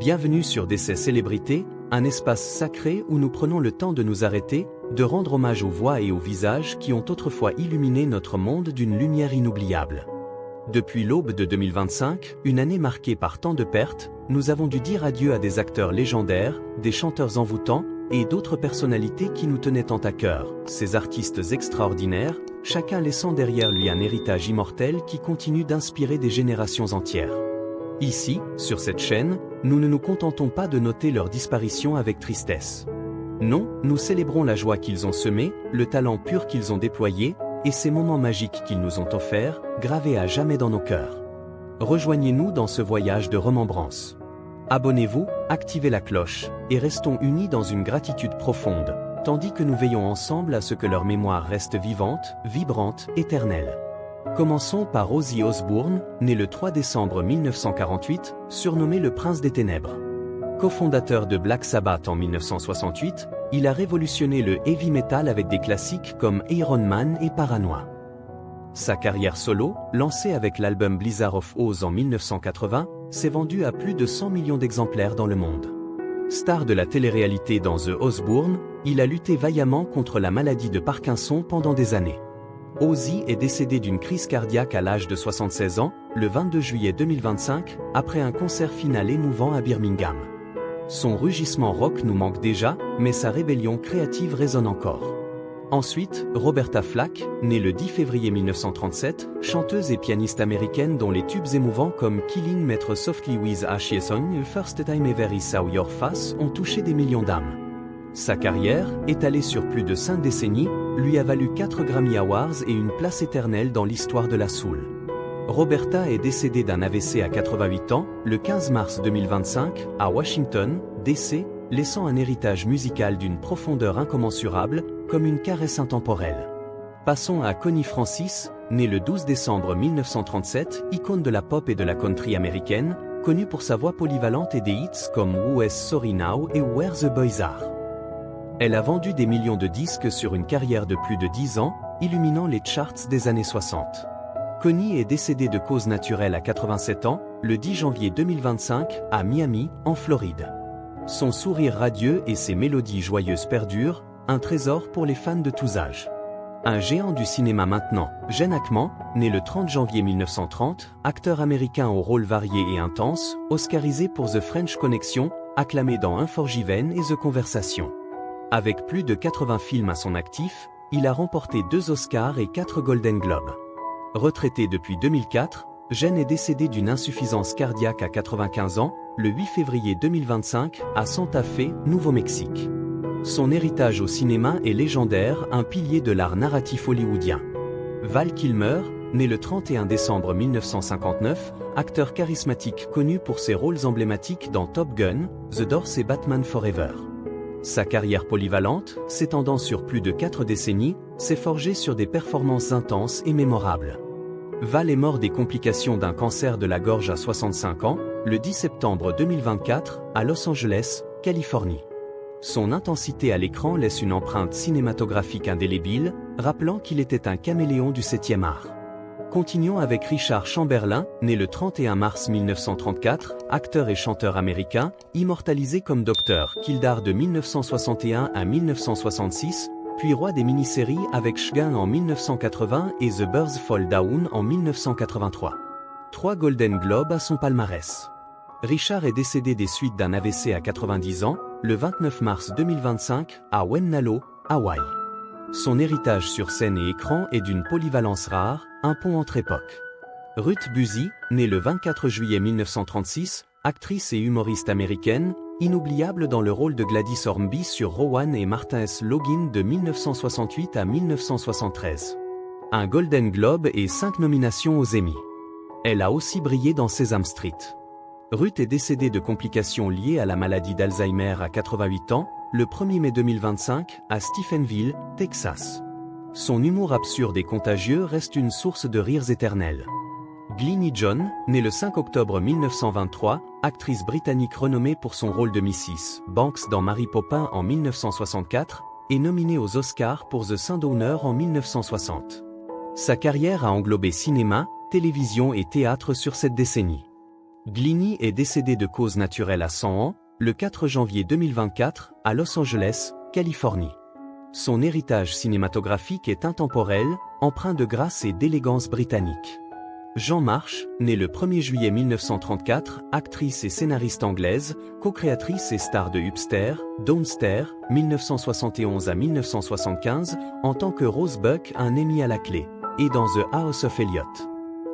Bienvenue sur Décès Célébrités, un espace sacré où nous prenons le temps de nous arrêter, de rendre hommage aux voix et aux visages qui ont autrefois illuminé notre monde d'une lumière inoubliable. Depuis l'aube de 2025, une année marquée par tant de pertes, nous avons dû dire adieu à des acteurs légendaires, des chanteurs envoûtants, et d'autres personnalités qui nous tenaient tant à cœur, ces artistes extraordinaires, chacun laissant derrière lui un héritage immortel qui continue d'inspirer des générations entières. Ici, sur cette chaîne, nous ne nous contentons pas de noter leur disparition avec tristesse. Non, nous célébrons la joie qu'ils ont semée, le talent pur qu'ils ont déployé, et ces moments magiques qu'ils nous ont offerts, gravés à jamais dans nos cœurs. Rejoignez-nous dans ce voyage de remembrance. Abonnez-vous, activez la cloche, et restons unis dans une gratitude profonde, tandis que nous veillons ensemble à ce que leur mémoire reste vivante, vibrante, éternelle. Commençons par Ozzy Osbourne, né le 3 décembre 1948, surnommé le Prince des Ténèbres. Cofondateur de Black Sabbath en 1968, il a révolutionné le heavy metal avec des classiques comme Iron Man et Paranoia. Sa carrière solo, lancée avec l'album Blizzard of Oz en 1980, s'est vendue à plus de 100 millions d'exemplaires dans le monde. Star de la télé-réalité dans The Osbourne, il a lutté vaillamment contre la maladie de Parkinson pendant des années. Ozzy est décédé d'une crise cardiaque à l'âge de 76 ans, le 22 juillet 2025, après un concert final émouvant à Birmingham. Son rugissement rock nous manque déjà, mais sa rébellion créative résonne encore. Ensuite, Roberta Flack, née le 10 février 1937, chanteuse et pianiste américaine dont les tubes émouvants comme Killing Me Softly with Ashes on The First Time Ever I Saw Your Face ont touché des millions d'âmes. Sa carrière, étalée sur plus de 5 décennies, lui a valu 4 Grammy Awards et une place éternelle dans l'histoire de la soul. Roberta est décédée d'un AVC à 88 ans, le 15 mars 2025, à Washington, D.C., laissant un héritage musical d'une profondeur incommensurable, comme une caresse intemporelle. Passons à Connie Francis, née le 12 décembre 1937, icône de la pop et de la country américaine, connue pour sa voix polyvalente et des hits comme Who's Sorry Now et Where the Boys Are. Elle a vendu des millions de disques sur une carrière de plus de 10 ans, illuminant les charts des années 60. Connie est décédée de cause naturelle à 87 ans, le 10 janvier 2025, à Miami, en Floride. Son sourire radieux et ses mélodies joyeuses perdurent, un trésor pour les fans de tous âges. Un géant du cinéma maintenant, Gene Hackman, né le 30 janvier 1930, acteur américain aux rôles variés et intenses, oscarisé pour The French Connection, acclamé dans Unforgiven et The Conversation. Avec plus de 80 films à son actif, il a remporté 2 Oscars et 4 Golden Globes. Retraité depuis 2004, Gene est décédé d'une insuffisance cardiaque à 95 ans, le 8 février 2025, à Santa Fe, Nouveau-Mexique. Son héritage au cinéma est légendaire, un pilier de l'art narratif hollywoodien. Val Kilmer, né le 31 décembre 1959, acteur charismatique connu pour ses rôles emblématiques dans Top Gun, The Doors et Batman Forever. Sa carrière polyvalente, s'étendant sur plus de 4 décennies, s'est forgée sur des performances intenses et mémorables. Val est mort des complications d'un cancer de la gorge à 65 ans, le 10 septembre 2024, à Los Angeles, Californie. Son intensité à l'écran laisse une empreinte cinématographique indélébile, rappelant qu'il était un caméléon du 7e art. Continuons avec Richard Chamberlain, né le 31 mars 1934, acteur et chanteur américain, immortalisé comme Dr. Kildare de 1961 à 1966, puis roi des mini-séries avec Shgun en 1980 et The Birds Fall Down en 1983. 3 Golden Globes à son palmarès. Richard est décédé des suites d'un AVC à 90 ans, le 29 mars 2025, à Wenalo, Hawaï. Son héritage sur scène et écran est d'une polyvalence rare, un pont entre époques. Ruth Buzzi, née le 24 juillet 1936, actrice et humoriste américaine, inoubliable dans le rôle de Gladys Hornby sur Rowan et Martin S. Logan de 1968 à 1973. Un Golden Globe et 5 nominations aux Emmy. Elle a aussi brillé dans Sesame Street. Ruth est décédée de complications liées à la maladie d'Alzheimer à 88 ans, le 1er mai 2025, à Stephenville, Texas. Son humour absurde et contagieux reste une source de rires éternels. Glynis John, née le 5 octobre 1923, actrice britannique renommée pour son rôle de Mrs. Banks dans Mary Poppins en 1964, est nominée aux Oscars pour The Sundowner en 1960. Sa carrière a englobé cinéma, télévision et théâtre sur cette décennie. Glynny est décédé de cause naturelle à 100 ans, le 4 janvier 2024, à Los Angeles, Californie. Son héritage cinématographique est intemporel, empreint de grâce et d'élégance britannique. Jean Marsh, née le 1er juillet 1934, actrice et scénariste anglaise, co-créatrice et star de Upstairs, Downstairs, 1971 à 1975, en tant que Rose Buck un Emmy à la clé, et dans The House of Eliott.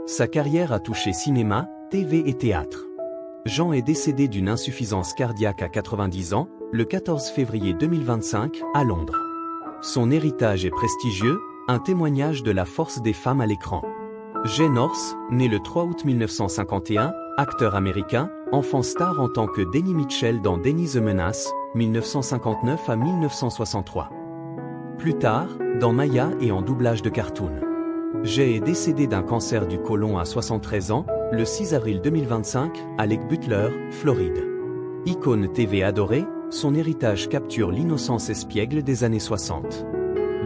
Sa carrière a touché cinéma, TV et théâtre. Jean est décédé d'une insuffisance cardiaque à 90 ans, le 14 février 2025, à Londres. Son héritage est prestigieux, un témoignage de la force des femmes à l'écran. Jay North, né le 3 août 1951, acteur américain, enfant star en tant que Denny Mitchell dans Denny the Menace, 1959 à 1963. Plus tard, dans Maya et en doublage de cartoon. Jay est décédé d'un cancer du côlon à 73 ans, le 6 avril 2025, à Lake Butler, Floride. Icône TV adorée, son héritage capture l'innocence espiègle des années 60.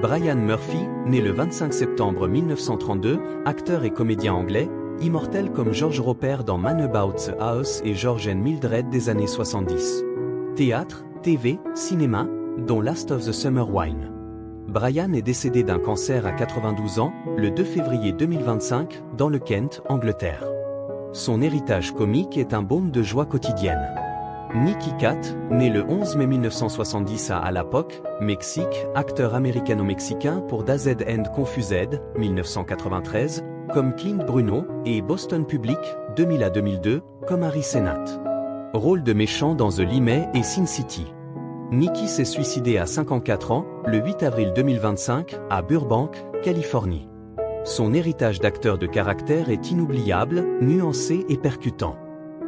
Brian Murphy, né le 25 septembre 1932, acteur et comédien anglais, immortel comme George Roper dans Man About the House et George and Mildred des années 70. Théâtre, TV, cinéma, dont Last of the Summer Wine. Brian est décédé d'un cancer à 92 ans, le 2 février 2025, dans le Kent, Angleterre. Son héritage comique est un baume de joie quotidienne. Nicky Katt, né le 11 mai 1970 à Alapoc, Mexique, acteur américano-mexicain pour DAZ and Confused, 1993, comme Clint Bruno, et Boston Public, 2000 à 2002, comme Harry Senat. Rôle de méchant dans The Limey et Sin City. Nicky s'est suicidé à 54 ans, le 8 avril 2025, à Burbank, Californie. Son héritage d'acteur de caractère est inoubliable, nuancé et percutant.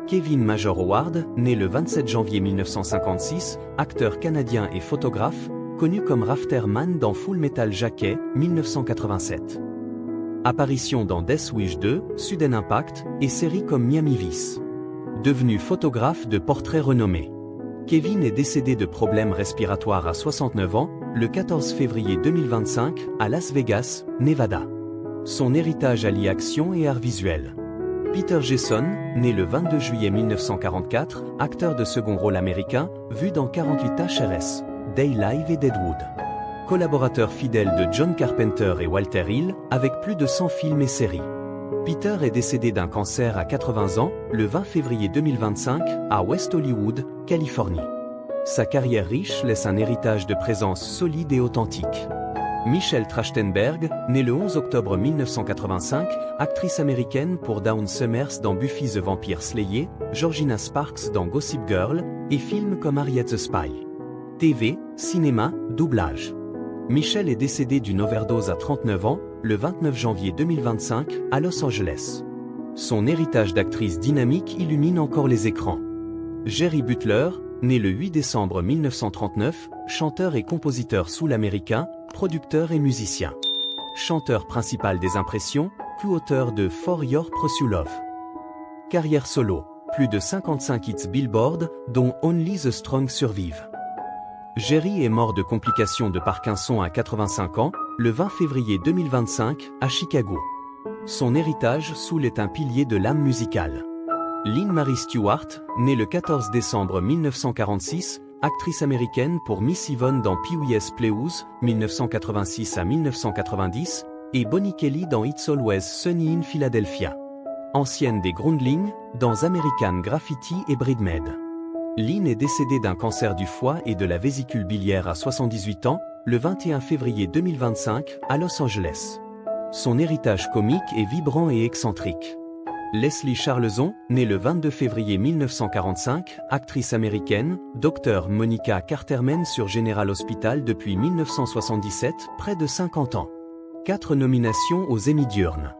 Kevin Major Howard, né le 27 janvier 1956, acteur canadien et photographe, connu comme Rafterman dans Full Metal Jacket, 1987. Apparition dans Death Wish 2, Sudden Impact, et séries comme Miami Vice. Devenu photographe de portraits renommé. Kevin est décédé de problèmes respiratoires à 69 ans, le 14 février 2025, à Las Vegas, Nevada. Son héritage allie action et art visuel. Peter Jason, né le 22 juillet 1944, acteur de second rôle américain, vu dans 48 HRS, Day Live et Deadwood. Collaborateur fidèle de John Carpenter et Walter Hill, avec plus de 100 films et séries. Peter est décédé d'un cancer à 80 ans, le 20 février 2025, à West Hollywood, Californie. Sa carrière riche laisse un héritage de présence solide et authentique. Michelle Trachtenberg, née le 11 octobre 1985, actrice américaine pour Dawn Summers dans Buffy the Vampire Slayer, Georgina Sparks dans Gossip Girl, et films comme Harriet the Spy. TV, cinéma, doublage. Michelle est décédée d'une overdose à 39 ans, le 29 janvier 2025, à Los Angeles. Son héritage d'actrice dynamique illumine encore les écrans. Jerry Butler, né le 8 décembre 1939, chanteur et compositeur soul-américain, producteur et musicien. Chanteur principal des Impressions, co-auteur de For Your Pursue Love. Carrière solo, plus de 55 hits Billboard, dont Only the Strong Survive. Jerry est mort de complications de Parkinson à 85 ans, le 20 février 2025, à Chicago. Son héritage soul est un pilier de l'âme musicale. Lynn Marie Stewart, née le 14 décembre 1946, actrice américaine pour Miss Yvonne dans Pee-wee's Playhouse, 1986 à 1990, et Bonnie Kelly dans It's Always Sunny in Philadelphia. Ancienne des Groundlings, dans American Graffiti et Bridesmaid. Lynn est décédée d'un cancer du foie et de la vésicule biliaire à 78 ans, le 21 février 2025, à Los Angeles. Son héritage comique est vibrant et excentrique. Leslie Charleson, née le 22 février 1945, actrice américaine, Dr Monica Carterman sur General Hospital depuis 1977, près de 50 ans. 4 nominations aux Emmy diurnes.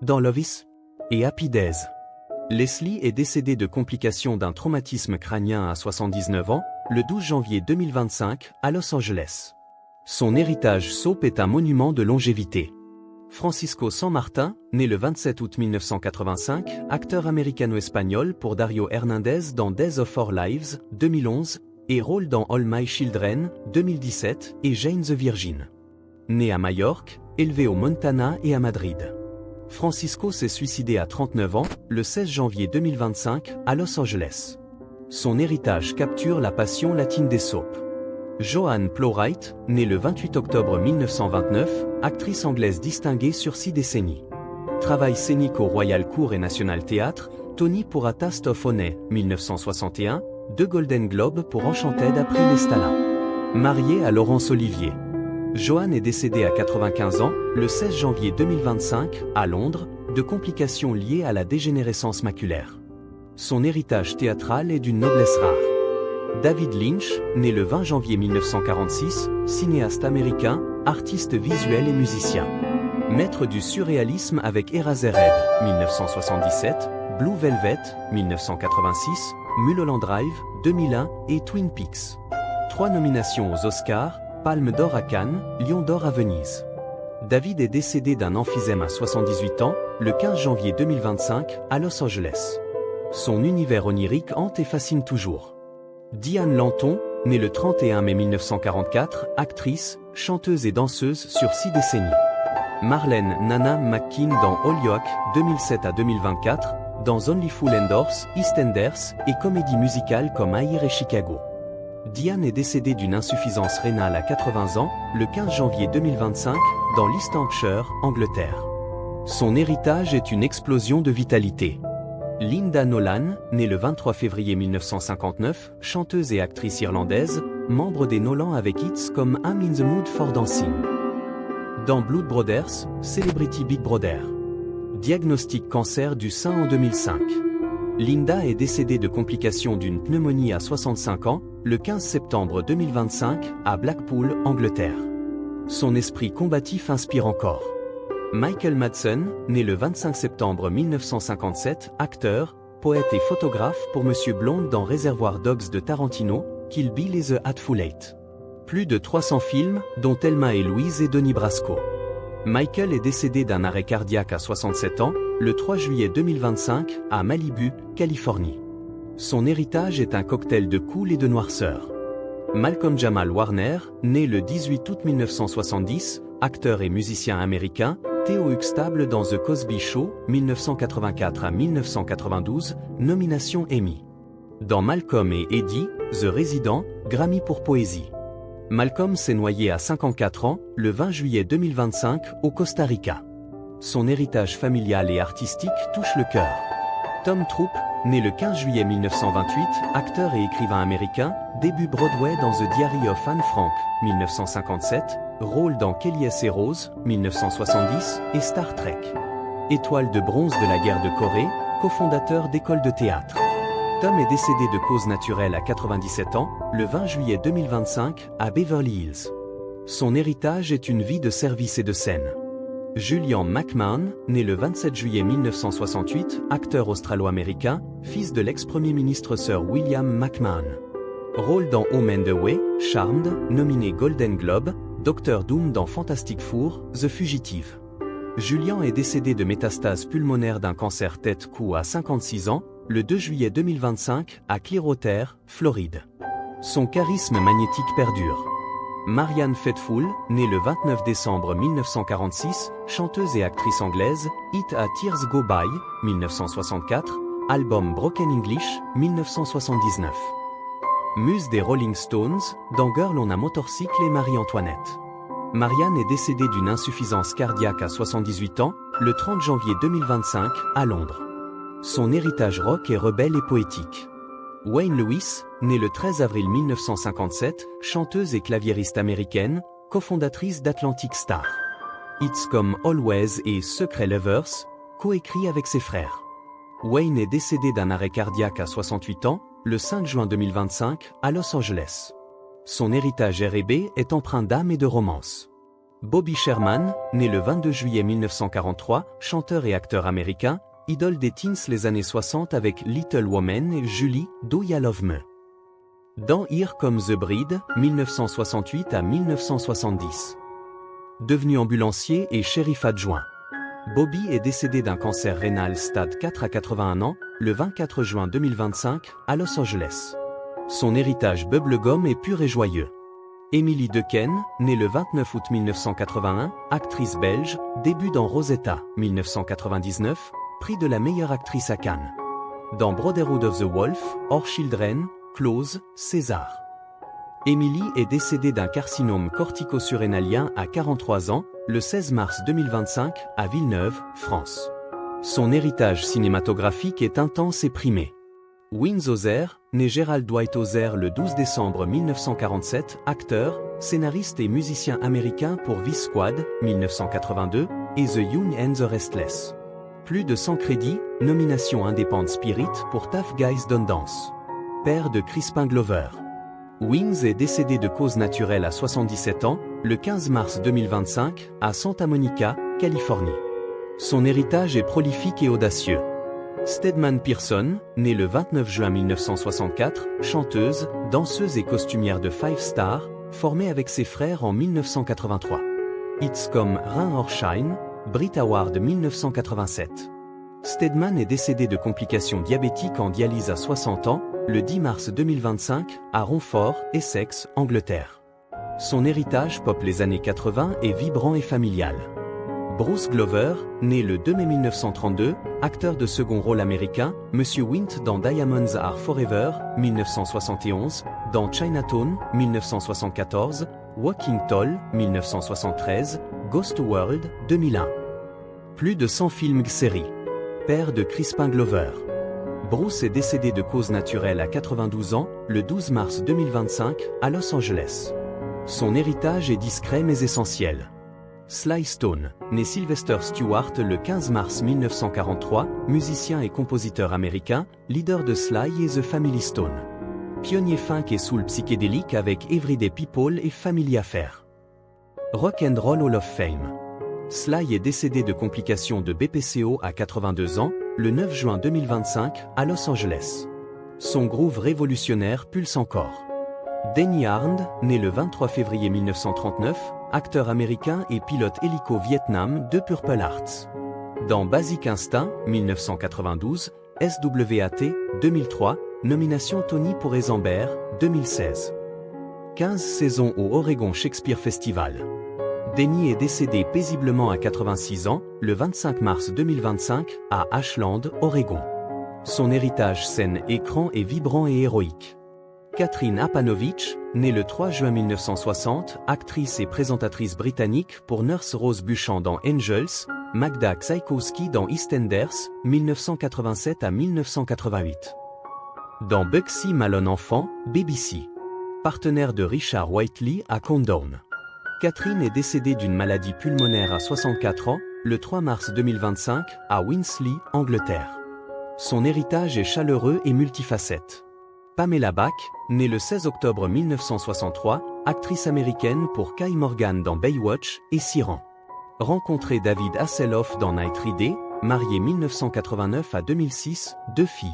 Dans Love Is et Happy Days. Leslie est décédée de complications d'un traumatisme crânien à 79 ans, le 12 janvier 2025, à Los Angeles. Son héritage soap est un monument de longévité. Francisco San Martin, né le 27 août 1985, acteur américano-espagnol pour Dario Hernandez dans Days of Our Lives, 2011, et rôle dans All My Children, 2017, et Jane the Virgin. Né à Majorque, élevé au Montana et à Madrid. Francisco s'est suicidé à 39 ans, le 16 janvier 2025, à Los Angeles. Son héritage capture la passion latine des soaps. Joanne Plowright, née le 28 octobre 1929, actrice anglaise distinguée sur 6 décennies. Travail scénique au Royal Court et National Theatre, Tony pour A Taste of Honey, 1961, 2 Golden Globes pour Enchanted a pris les Stalin. Mariée à Laurence Olivier. Joanne est décédée à 95 ans, le 16 janvier 2025, à Londres, de complications liées à la dégénérescence maculaire. Son héritage théâtral est d'une noblesse rare. David Lynch, né le 20 janvier 1946, cinéaste américain, artiste visuel et musicien. Maître du surréalisme avec Eraserhead, 1977, Blue Velvet, 1986, Mulholland Drive, 2001 et Twin Peaks. 3 nominations aux Oscars, Palme d'Or à Cannes, Lion d'Or à Venise. David est décédé d'un emphysème à 78 ans, le 15 janvier 2025, à Los Angeles. Son univers onirique hante et fascine toujours. Diane Lanton, née le 31 mai 1944, actrice, chanteuse et danseuse sur 6 décennies. Marlène Nana McKean dans Holyoke, 2007 à 2024, dans Only Fool and Horse, EastEnders et comédies musicales comme Air et Chicago. Diane est décédée d'une insuffisance rénale à 80 ans, le 15 janvier 2025, dans l'East Hampshire, Angleterre. Son héritage est une explosion de vitalité. Linda Nolan, née le 23 février 1959, chanteuse et actrice irlandaise, membre des Nolan avec hits comme I'm in the Mood for Dancing. Dans Blood Brothers, Celebrity Big Brother. Diagnostic cancer du sein en 2005. Linda est décédée de complications d'une pneumonie à 65 ans, le 15 septembre 2025, à Blackpool, Angleterre. Son esprit combatif inspire encore. Michael Madsen, né le 25 septembre 1957, acteur, poète et photographe pour Monsieur Blonde dans Reservoir Dogs de Tarantino, Kill Bill et The Hateful Eight. Plus de 300 films, dont Thelma et Louise et Donnie Brasco. Michael est décédé d'un arrêt cardiaque à 67 ans, le 3 juillet 2025, à Malibu, Californie. Son héritage est un cocktail de cool et de noirceur. Malcolm Jamal Warner, né le 18 août 1970, acteur et musicien américain, Theo Huxtable dans The Cosby Show, 1984 à 1992, nomination Emmy. Dans Malcolm et Eddie, The Resident, Grammy pour poésie. Malcolm s'est noyé à 54 ans, le 20 juillet 2025, au Costa Rica. Son héritage familial et artistique touche le cœur. Tom Troop, né le 15 juillet 1928, acteur et écrivain américain, début Broadway dans The Diary of Anne Frank, 1957, rôle dans Kelly et Rose, 1970, et Star Trek. Étoile de bronze de la guerre de Corée, cofondateur d'école de théâtre. Tom est décédé de cause naturelle à 97 ans, le 20 juillet 2025, à Beverly Hills. Son héritage est une vie de service et de scène. Julian McMahon, né le 27 juillet 1968, acteur australo-américain, fils de l'ex-premier ministre Sir William McMahon. Rôle dans Home and Away, Charmed, nominé Golden Globe, Dr Doom dans Fantastic Four, The Fugitive. Julian est décédé de métastases pulmonaires d'un cancer tête-cou à 56 ans, le 2 juillet 2025, à Clearwater, Floride. Son charisme magnétique perdure. Marianne Faithfull, née le 29 décembre 1946, chanteuse et actrice anglaise, It a Tears Go By, 1964, album Broken English, 1979. Muse des Rolling Stones, dans Girl on a Motorcycle et Marie-Antoinette. Marianne est décédée d'une insuffisance cardiaque à 78 ans, le 30 janvier 2025, à Londres. Son héritage rock est rebelle et poétique. Wayne Lewis, née le 13 avril 1957, chanteuse et claviériste américaine, cofondatrice d'Atlantic Star. Hits comme Always et Secret Lovers, coécrit avec ses frères. Wayne est décédé d'un arrêt cardiaque à 68 ans, le 5 juin 2025, à Los Angeles. Son héritage R&B est empreint d'âme et de romance. Bobby Sherman, né le 22 juillet 1943, chanteur et acteur américain, idole des teens les années 60 avec Little Woman et Julie, Do Ya Love Me. Dans Here Comes the Bride, 1968 à 1970. Devenu ambulancier et shérif adjoint. Bobby est décédé d'un cancer rénal stade 4 à 81 ans, le 24 juin 2025, à Los Angeles. Son héritage bubblegum est pur et joyeux. Émilie Dequesne, née le 29 août 1981, actrice belge, début dans Rosetta, 1999, prix de la meilleure actrice à Cannes. Dans Brotherhood of the Wolf, Our Children, Close, César. Émilie est décédée d'un carcinome cortico-surrénalien à 43 ans, le 16 mars 2025, à Villeneuve, France. Son héritage cinématographique est intense et primé. Wings Ozer, né Gerald Dwight Ozer le 12 décembre 1947, acteur, scénariste et musicien américain pour Vice Squad, 1982, et The Young and the Restless. Plus de 100 crédits, nomination Independent Spirit pour Tough Guys Don't Dance. Père de Crispin Glover. Wings est décédé de cause naturelle à 77 ans, le 15 mars 2025, à Santa Monica, Californie. Son héritage est prolifique et audacieux. Stedman Pearson, née le 29 juin 1964, chanteuse, danseuse et costumière de Five Star, formée avec ses frères en 1983. Hits comme Rain or Shine, Brit Award 1987. Stedman est décédé de complications diabétiques en dialyse à 60 ans, le 10 mars 2025, à Romford, Essex, Angleterre. Son héritage pop les années 80 est vibrant et familial. Bruce Glover, né le 2 mai 1932, acteur de second rôle américain, Monsieur Wint dans Diamonds Are Forever, 1971, dans Chinatown, 1974, Walking Tall, 1973, Ghost World, 2001. Plus de 100 films-séries. Père de Crispin Glover. Bruce est décédé de cause naturelle à 92 ans, le 12 mars 2025, à Los Angeles. Son héritage est discret mais essentiel. Sly Stone, né Sylvester Stewart le 15 mars 1943, musicien et compositeur américain, leader de Sly et The Family Stone. Pionnier funk et soul psychédélique avec Everyday People et Family Affair. Rock and Roll Hall of Fame. Sly est décédé de complications de BPCO à 82 ans, le 9 juin 2025, à Los Angeles. Son groove révolutionnaire pulse encore. Denny Arnd, né le 23 février 1939, acteur américain et pilote hélico Vietnam de Purple Hearts. Dans Basic Instinct, 1992, SWAT, 2003, nomination Tony pour Eisenberg, 2016. 15 saisons au Oregon Shakespeare Festival. Denny est décédé paisiblement à 86 ans, le 25 mars 2025, à Ashland, Oregon. Son héritage scène-écran est vibrant et héroïque. Catherine Apanovich, née le 3 juin 1960, actrice et présentatrice britannique pour Nurse Rose Buchan dans Angels, Magda Czajkowski dans EastEnders, 1987 à 1988. Dans Bugsy Malone enfant, BBC. Partenaire de Richard Whiteley à Countdown. Catherine est décédée d'une maladie pulmonaire à 64 ans, le 3 mars 2025, à Winsleigh, Angleterre. Son héritage est chaleureux et multifacette. Pamela Bach, née le 16 octobre 1963, actrice américaine pour Kai Morgan dans Baywatch et Siran. Rencontré David Hasselhoff dans Night Ride, mariée 1989 à 2006, 2 filles.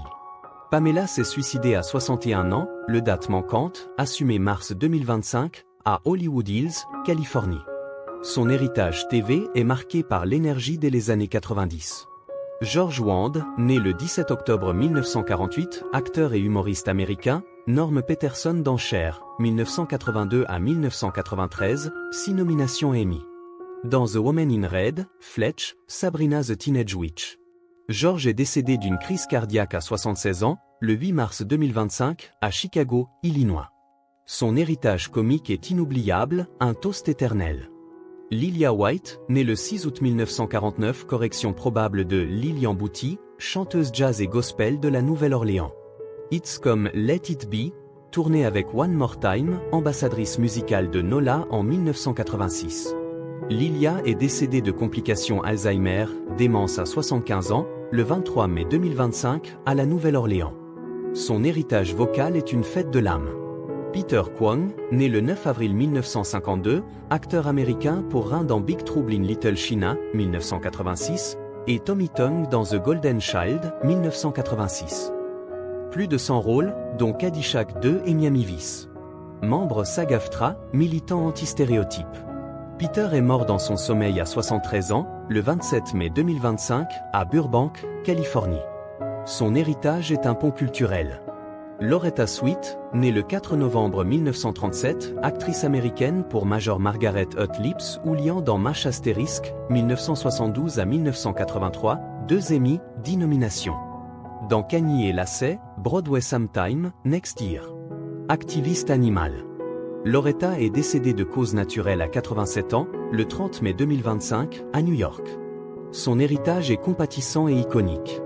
Pamela s'est suicidée à 61 ans, le date manquante, assumée mars 2025, à Hollywood Hills, Californie. Son héritage TV est marqué par l'énergie dès les années 90. George Wand, né le 17 octobre 1948, acteur et humoriste américain, Norm Peterson dans Cher, 1982 à 1993, 6 nominations Emmy. Dans The Woman in Red, Fletch, Sabrina the Teenage Witch. George est décédé d'une crise cardiaque à 76 ans, le 8 mars 2025, à Chicago, Illinois. Son héritage comique est inoubliable, un toast éternel. Lilia White, née le 6 août 1949, correction probable de Lilian Bouty, chanteuse jazz et gospel de la Nouvelle-Orléans. Hits comme Let It Be, tournée avec One More Time, ambassadrice musicale de Nola en 1986. Lilia est décédée de complications Alzheimer, démence à 75 ans, le 23 mai 2025, à la Nouvelle-Orléans. Son héritage vocal est une fête de l'âme. Peter Kwong, né le 9 avril 1952, acteur américain pour Rain dans Big Trouble in Little China, 1986, et Tommy Tong dans The Golden Child, 1986. Plus de 100 rôles, dont Caddyshack 2 et Miami Vice. Membre SAG-AFTRA, militant anti-stéréotype. Peter est mort dans son sommeil à 73 ans, le 27 mai 2025, à Burbank, Californie. Son héritage est un pont culturel. Loretta Swit, née le 4 novembre 1937, actrice américaine pour Major Margaret Hutt-Lips ou liant dans MASH *, 1972 à 1983, 2 Emmy, 10 nominations. Dans Kanye et Lacey, Broadway Sometime, Next Year. Activiste animale. Loretta est décédée de cause naturelle à 87 ans, le 30 mai 2025, à New York. Son héritage est compatissant et iconique.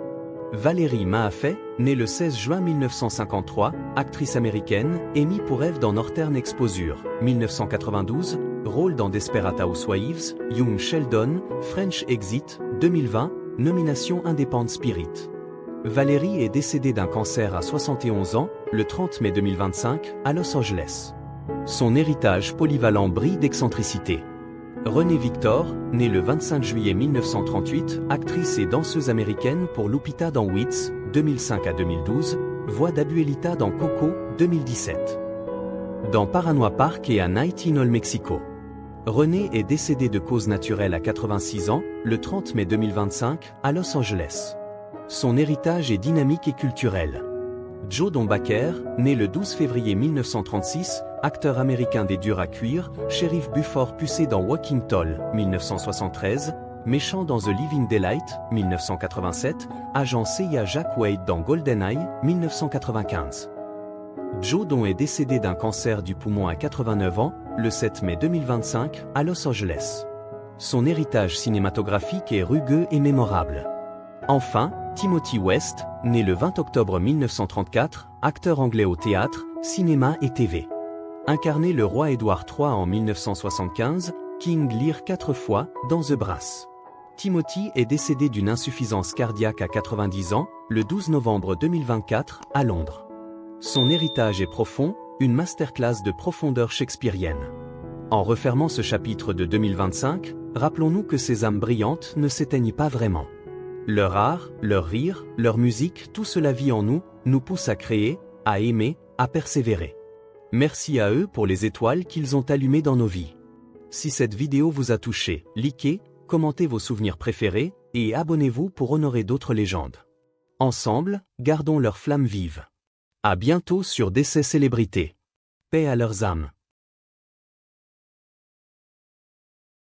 Valérie Mahaffey, née le 16 juin 1953, actrice américaine, Emmy pour Eve dans Northern Exposure, 1992, rôle dans Desperate Housewives, Young Sheldon, French Exit, 2020, nomination Independent Spirit. Valérie est décédée d'un cancer à 71 ans, le 30 mai 2025, à Los Angeles. Son héritage polyvalent brille d'excentricité. Renée Victor, née le 25 juillet 1938, actrice et danseuse américaine pour Lupita dans Weeds, 2005 à 2012, voix d'Abuelita dans Coco, 2017. Dans Paranoia Park et A Night in Old Mexico. Renée est décédée de cause naturelle à 86 ans, le 30 mai 2025, à Los Angeles. Son héritage est dynamique et culturel. Joe Don Baker, né le 12 février 1936, acteur américain des durs à cuire, shérif Buford Pucé dans Walking Tall, 1973, méchant dans The Living Daylight, 1987, agent CIA Jack Wade dans GoldenEye, 1995. Joe Don est décédé d'un cancer du poumon à 89 ans, le 7 mai 2025, à Los Angeles. Son héritage cinématographique est rugueux et mémorable. Enfin, Timothy West, né le 20 octobre 1934, acteur anglais au théâtre, cinéma et TV. Incarné le roi Édouard III en 1975, King Lear 4 fois, dans The Brass. Timothy est décédé d'une insuffisance cardiaque à 90 ans, le 12 novembre 2024, à Londres. Son héritage est profond, une masterclass de profondeur shakespearienne. En refermant ce chapitre de 2025, rappelons-nous que ces âmes brillantes ne s'éteignent pas vraiment. Leur art, leur rire, leur musique, tout cela vit en nous, nous pousse à créer, à aimer, à persévérer. Merci à eux pour les étoiles qu'ils ont allumées dans nos vies. Si cette vidéo vous a touché, likez, commentez vos souvenirs préférés, et abonnez-vous pour honorer d'autres légendes. Ensemble, gardons leur flamme vive. À bientôt sur Décès Célébrités. Paix à leurs âmes.